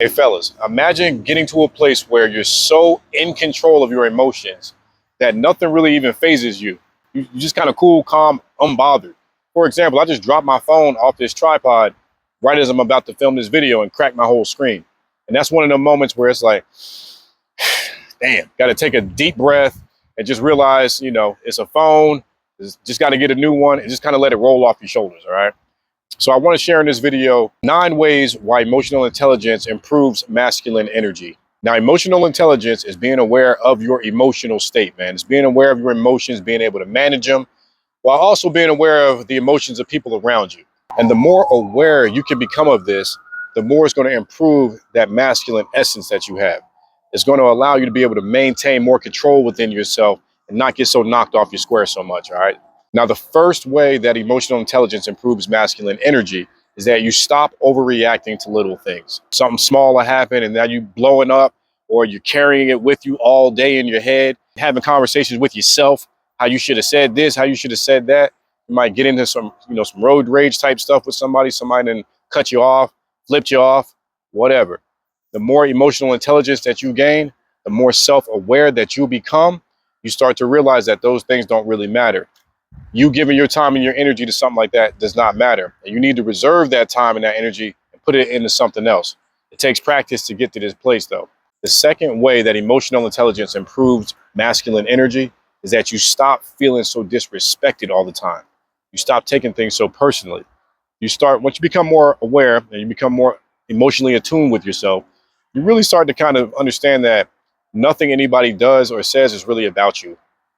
Hey fellas, imagine getting to a place where you're so in control of your emotions that nothing really even phases you. You're just kind of cool, calm, unbothered. For example, I just dropped my phone off this tripod right as I'm about to film this video and crack my whole screen. And that's one of the moments where it's like, damn, got to take a deep breath and just realize, it's a phone. Just got to get a new one and just kind of let it roll off your shoulders. All right. So I want to share in this video 9 ways why emotional intelligence improves masculine energy. Now, emotional intelligence is being aware of your emotional state, man. It's being aware of your emotions, being able to manage them, while also being aware of the emotions of people around you. And the more aware you can become of this, the more it's going to improve that masculine essence that you have. It's going to allow you to be able to maintain more control within yourself and not get so knocked off your square so much, all right? Now, the first way that emotional intelligence improves masculine energy is that you stop overreacting to little things. Something small will happen and now you blowing up, or you're carrying it with you all day in your head, having conversations with yourself, how you should have said this, how you should have said that. You might get into some road rage type stuff with somebody then cut you off, flipped you off, whatever. The more emotional intelligence that you gain, the more self-aware that you become, you start to realize that those things don't really matter. You giving your time and your energy to something like that does not matter. And you need to reserve that time and that energy and put it into something else. It takes practice to get to this place, though. The second way that emotional intelligence improves masculine energy is that you stop feeling so disrespected all the time. You stop taking things so personally. Once you become more aware and you become more emotionally attuned with yourself, you really start to kind of understand that nothing anybody does or says is really about you.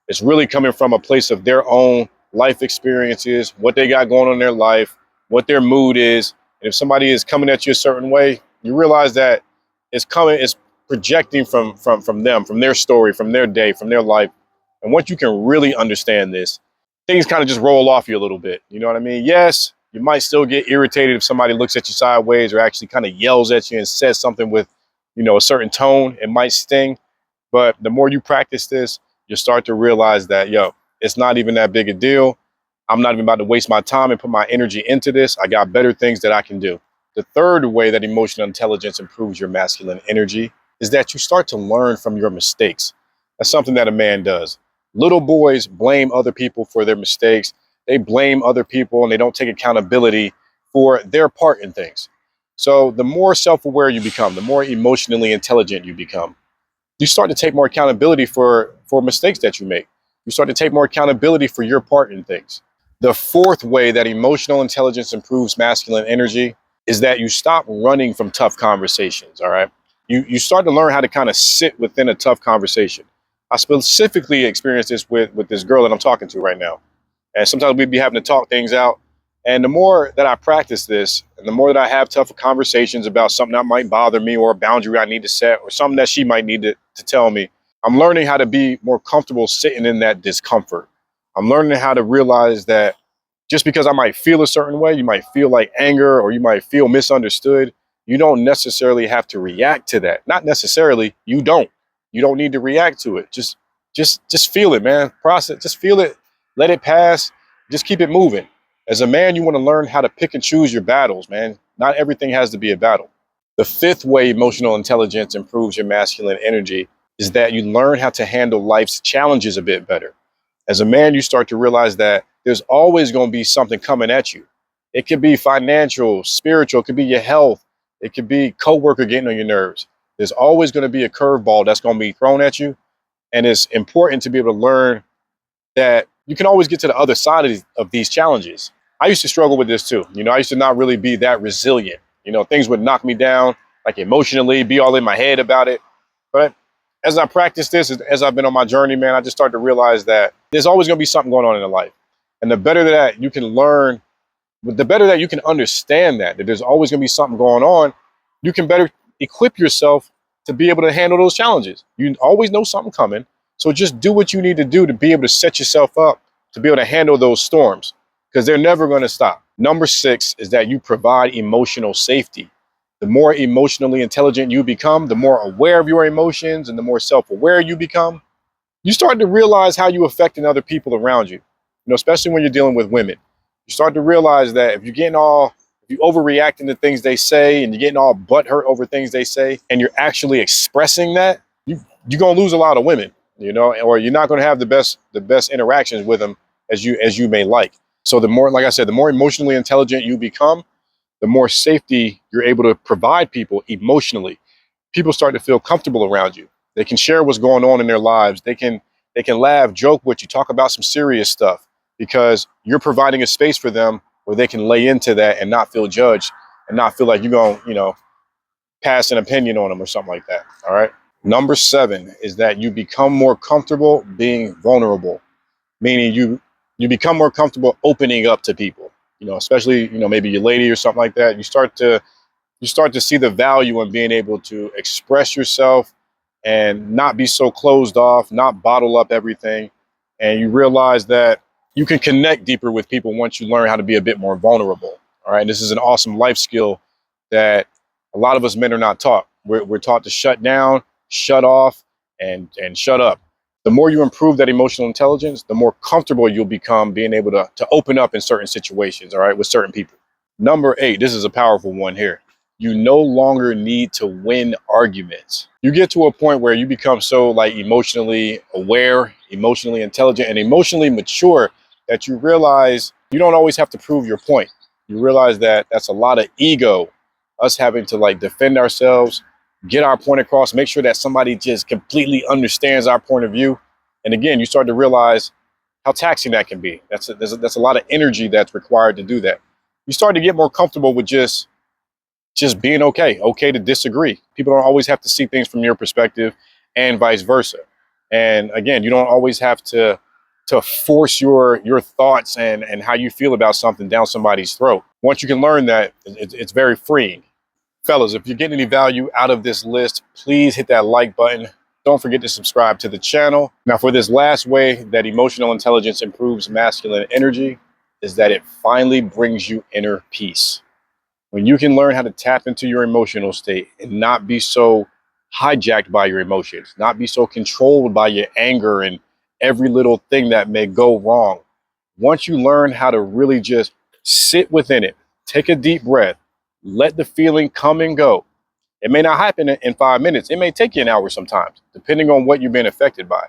It's really coming from a place of their own life experiences, what they got going on in their life, what their mood is. And if somebody is coming at you a certain way, you realize that it's projecting from them, from their story, from their day, from their life. And once you can really understand this, things kind of just roll off you a little bit. You know what I mean? Yes, you might still get irritated if somebody looks at you sideways or actually kind of yells at you and says something with, a certain tone. It might sting. But the more you practice this, you start to realize that, it's not even that big a deal. I'm not even about to waste my time and put my energy into this. I got better things that I can do. The third way that emotional intelligence improves your masculine energy is that you start to learn from your mistakes. That's something that a man does. Little boys blame other people for their mistakes. They blame other people and they don't take accountability for their part in things. So the more self-aware you become, the more emotionally intelligent you become, you start to take more accountability for mistakes that you make. You start to take more accountability for your part in things. The fourth way that emotional intelligence improves masculine energy is that you stop running from tough conversations, all right? You start to learn how to kind of sit within a tough conversation. I specifically experienced this with this girl that I'm talking to right now. And sometimes we'd be having to talk things out. And the more that I practice this, and the more that I have tougher conversations about something that might bother me or a boundary I need to set or something that she might need to tell me, I'm learning how to be more comfortable sitting in that discomfort. I'm learning how to realize that just because I might feel a certain way, you might feel like anger or you might feel misunderstood, you don't necessarily have to react to that. Not necessarily, you don't. You don't need to react to it. Just feel it, man. Process, just feel it, let it pass, just keep it moving. As a man, you want to learn how to pick and choose your battles, man. Not everything has to be a battle. The fifth way emotional intelligence improves your masculine energy is that you learn how to handle life's challenges a bit better. As a man, you start to realize that there's always going to be something coming at you. It could be financial, spiritual, it could be your health, it could be coworker getting on your nerves. There's always going to be a curveball that's going to be thrown at you. And it's important to be able to learn that you can always get to the other side of these challenges. I used to struggle with this too. I used to not really be that resilient. Things would knock me down, like emotionally, be all in my head about it. But as I practice this, as I've been on my journey, man, I just started to realize that there's always going to be something going on in your life. And the better that you can learn, the better that you can understand that there's always going to be something going on, you can better equip yourself to be able to handle those challenges. You always know something coming. So just do what you need to do to be able to set yourself up to be able to handle those storms, because they're never going to stop. Number 6 is that you provide emotional safety. The more emotionally intelligent you become, the more aware of your emotions and the more self-aware you become, you start to realize how you're affecting other people around you, especially when you're dealing with women. You start to realize that if you're getting all If you overreacting to things they say and you're getting all butthurt over things they say and you're actually expressing that, you're gonna lose a lot of women, you know, or you're not gonna have the best interactions with them as you may like. So the more, like I said, the more emotionally intelligent you become, the more safety you're able to provide people emotionally. People start to feel comfortable around you. They can share what's going on in their lives. They can laugh, joke with you, talk about some serious stuff because you're providing a space for them where they can lay into that and not feel judged and not feel like you're going, you know, pass an opinion on them or something like that. All right. Number 7 is that you become more comfortable being vulnerable, meaning you become more comfortable opening up to people, you know, especially, you know, maybe your lady or something like that. You start to see the value in being able to express yourself and not be so closed off, not bottle up everything. And you realize that you can connect deeper with people once you learn how to be a bit more vulnerable. All right. And this is an awesome life skill that a lot of us men are not taught. We're taught to shut down, shut off, and shut up. The more you improve that emotional intelligence, the more comfortable you'll become being able to open up in certain situations, all right, with certain people. Number 8, this is a powerful one here. You no longer need to win arguments. You get to a point where you become so like emotionally aware, emotionally intelligent, and emotionally mature that you realize you don't always have to prove your point. You realize that that's a lot of ego, us having to like defend ourselves, get our point across, make sure that somebody just completely understands our point of view. And again, you start to realize how taxing that can be. That's a lot of energy that's required to do that. You start to get more comfortable with just being okay to disagree. People don't always have to see things from your perspective and vice versa. And again, you don't always have to force your thoughts and how you feel about something down somebody's throat. Once you can learn that, it's very freeing. Fellas, if you're getting any value out of this list, please hit that like button. Don't forget to subscribe to the channel. Now, for this last way that emotional intelligence improves masculine energy is that it finally brings you inner peace. When you can learn how to tap into your emotional state and not be so hijacked by your emotions, not be so controlled by your anger and every little thing that may go wrong. Once you learn how to really just sit within it, take a deep breath, let the feeling come and go. It may not happen in 5 minutes. It may take you an hour sometimes, depending on what you've been affected by.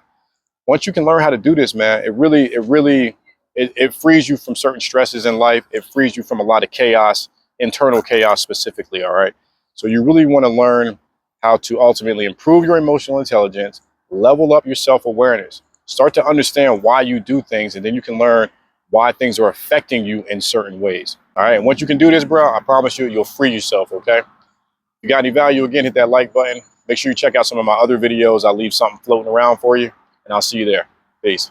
Once you can learn how to do this, man, it frees you from certain stresses in life. It frees you from a lot of chaos, internal chaos specifically. All right. So you really want to learn how to ultimately improve your emotional intelligence, level up your self-awareness, start to understand why you do things, and then you can learn why things are affecting you in certain ways. All right. And once you can do this, bro, I promise you, you'll free yourself. Okay. If you got any value, again, hit that like button. Make sure you check out some of my other videos. I'll leave something floating around for you, and I'll see you there. Peace.